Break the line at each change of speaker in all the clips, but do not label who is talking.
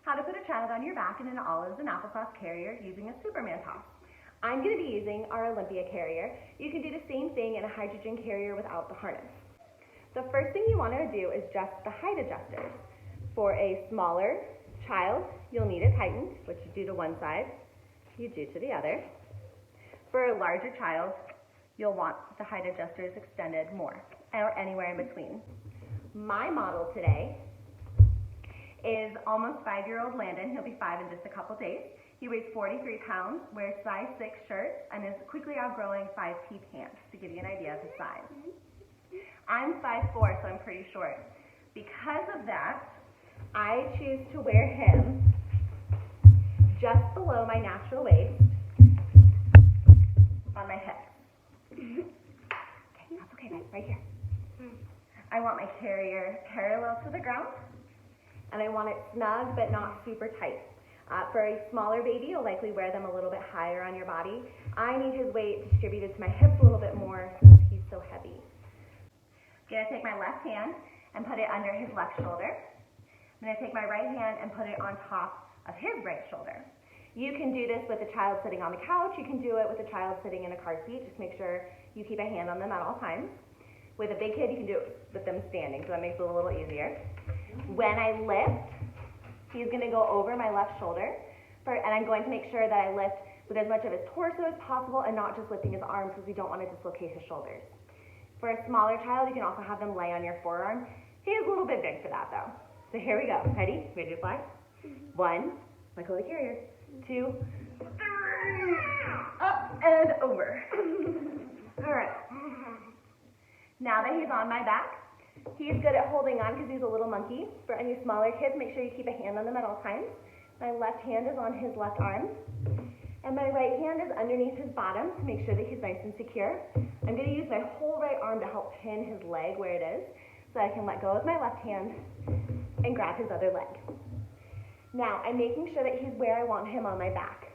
how to put a child on your back in an olives and applesauce carrier using a Superman toss. I'm going to be using our Olympia Carrier. You can do the same thing in a hydrogen carrier without the harness. The first thing you want to do is adjust the height adjusters. For a smaller child, you'll need it tightened, which you do to one side, you do to the other. For a larger child, you'll want the height adjusters extended more, or anywhere in between. My model today is almost 5-year-old Landon. He'll be 5 in just a couple days. He weighs 43 pounds, wears size 6 shirts, and is quickly outgrowing 5P pants, to give you an idea of his size. I'm 5'4", so I'm pretty short. Because of that, I choose to wear him just below my natural waist on my hips. Okay, that's okay, right here. I want my carrier parallel to the ground, and I want it snug but not super tight. For a smaller baby, you'll likely wear them a little bit higher on your body. I need his weight distributed to my hips a little bit more since he's so heavy. I'm going to take my left hand and put it under his left shoulder. I'm going to take my right hand and put it on top of his right shoulder. You can do this with a child sitting on the couch. You can do it with a child sitting in a car seat. Just make sure you keep a hand on them at all times. With a big kid, you can do it with them standing, so that makes it a little easier. When I lift, he's going to go over my left shoulder, and I'm going to make sure that I lift with as much of his torso as possible and not just lifting his arms because we don't want to dislocate his shoulders. For a smaller child, you can also have them lay on your forearm. He is a little bit big for that, though. So here we go. Ready? Ready to fly? 1, let go of the carrier. 2, 3, up and over. All right. Now that he's on my back, he's good at holding on because he's a little monkey. For any smaller kids, make sure you keep a hand on them at all times. My left hand is on his left arm, and my right hand is underneath his bottom to make sure that he's nice and secure. I'm going to use my whole right arm to help pin his leg where it is, so I can let go with my left hand and grab his other leg. Now, I'm making sure that he's where I want him on my back.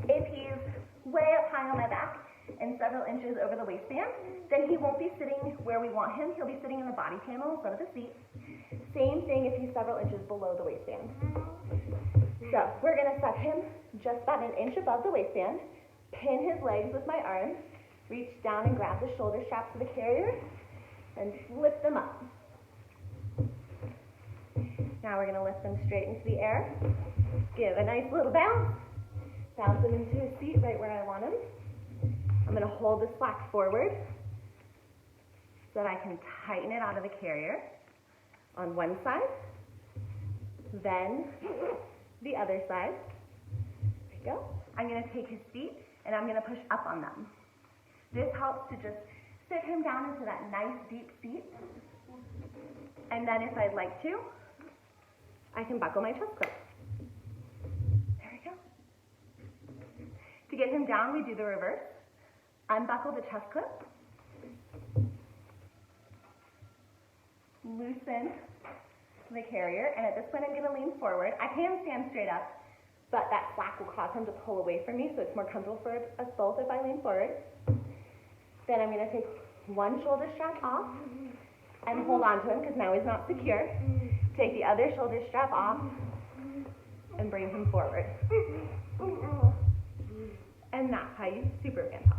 If he's way up high on my back and several inches over the waistband, then he won't be sitting where we want him. He'll be sitting in the body panel instead of the seat. Same thing if he's several inches below the waistband. So we're going to set him just about an inch above the waistband, pin his legs with my arm, reach down and grab the shoulder straps of the carrier, and lift them up. Now we're going to lift them straight into the air, give a nice little bounce, bounce him into his seat right where I want him. I'm going to hold the slack forward so that I can tighten it out of the carrier on one side, then the other side. There you go. I'm going to take his feet and I'm going to push up on them. This helps to just sit him down into that nice deep seat. And then if I'd like to, I can buckle my chest clip. There we go. To get him down, we do the reverse. Unbuckle the chest clip, loosen the carrier, and at this point I'm going to lean forward. I can stand straight up, but that slack will cause him to pull away from me, so it's more comfortable for us both if I lean forward. Then I'm going to take one shoulder strap off and hold on to him because now he's not secure. Take the other shoulder strap off and bring him forward. And that's how you Superman toss.